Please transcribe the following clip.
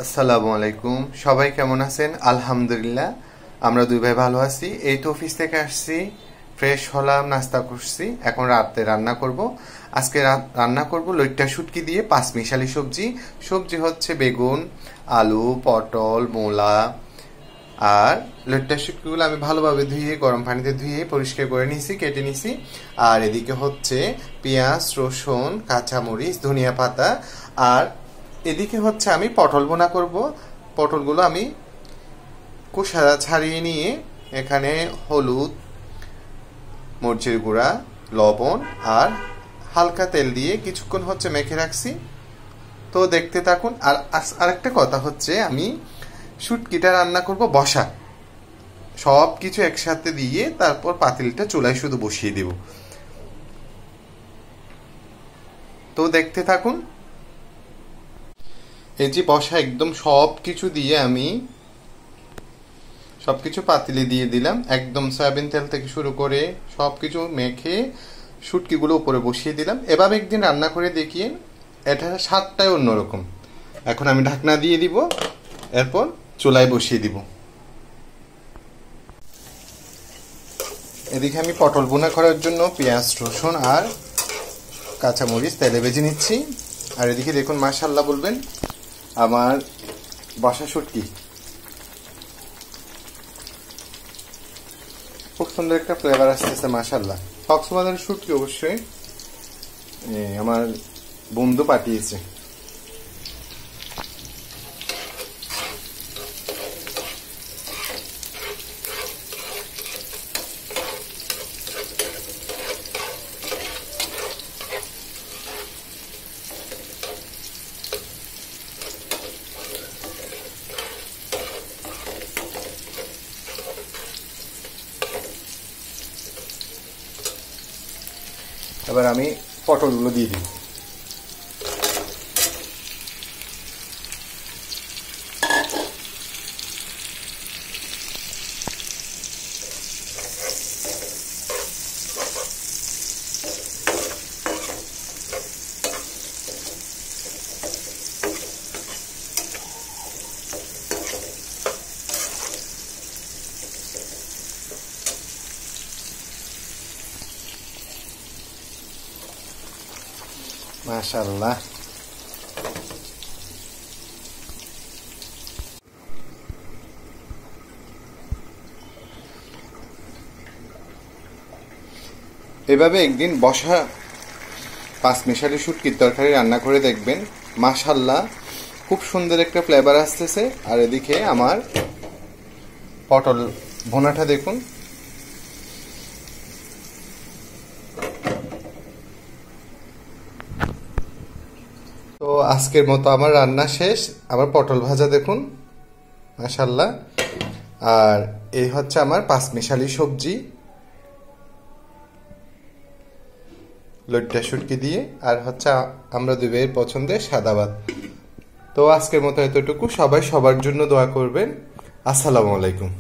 আসসালামু আলাইকুম। সবাই কেমন আছেন? আলহামদুলিল্লাহ, আমরা দুই ভাই ভালো আছি। এই তো অফিস থেকে আসছি, ফ্রেশ হলাম, নাস্তা করছি, এখন রাতে রান্না করব। আজকে রান্না করব লইট্টা শুটকি দিয়ে পাঁচমিশালি সবজি। সবজি হচ্ছে বেগুন, আলু, পটল, মূলা। আর লইট্টা শুটকিগুলো আমি ভালোভাবে ধুয়ে গরম পানিতে ধুয়ে পরিষ্কার করে নিয়েছি, কেটে নিয়েছি। আর এদিকে হচ্ছে পেঁয়াজ, রসুন, কাঁচামরিচ, ধনিয়া পাতা। আর এদিকে হচ্ছে আমি পটল ভুনা করব। পটলগুলো আমি খোসা ছাড়িয়ে নিয়ে এখানে হলুদ, মরিচের গুঁড়া, লবণ আর হালকা তেল দিয়ে কিছুক্ষণ হচ্ছে মেখে রাখছি। তো দেখতে থাকুন। আর আরেকটা কথা হচ্ছে, আমি শুটকিটা রান্না করব বসা, সব কিছু একসাথে দিয়ে তারপর পাতিলটা চুলায় শুধু বসিয়ে দেব। তো দেখতে থাকুন। এই যে বসা একদম সব কিছু দিয়ে আমি সবকিছু পাতিলে দিয়ে দিলাম, একদম সয়াবিন তেল থেকে শুরু করে সবকিছু মেখে শুটকিগুলো উপরে বসিয়ে দিলাম। এভাবে একদিন রান্না করে দেখিয়ে, এটা স্বাদটাই অন্যরকম। এখন আমি ঢাকনা দিয়ে দিব, এরপর চুলায় বসিয়ে দিব। এদিকে আমি পটল ভুনা করার জন্য পেঁয়াজ, রসুন আর কাঁচামরিচ তেলে ভেজে নিচ্ছি। আর এদিকে দেখুন, মাশাআল্লাহ বলবেন, আমার বসা শুটকি খুব সুন্দর একটা ফ্লেভার আসতেছে, মাশাআল্লাহ। কক্সবাজারের শুটকি অবশ্যই আমার বন্ধু পাঠিয়েছে। এবার আমি পটলগুলো দিয়ে দিই। মাশাআল্লাহ। এভাবে একদিন বসা পাঁচমিশালি শুটকির তরকারি রান্না করে দেখবেন, মাশাআল্লাহ, খুব সুন্দর একটা ফ্লেভার আসতেছে। আর এদিকে আমার পটল ভুনাটা দেখুন। তো আজকের মতো আমার রান্না শেষ। আবার পটল ভাজা দেখুন, মাশাআল্লাহ। আর এই হচ্ছে আমার পাঁচমিশালি সবজি লইট্টা শুটকি দিয়ে। আর হচ্ছে আমরা দুই ভাইয়ের পছন্দের সাদা ভাত। তো আজকের মতো এতটুকু। সবাই সবার জন্য দোয়া করবেন। আসসালামু আলাইকুম।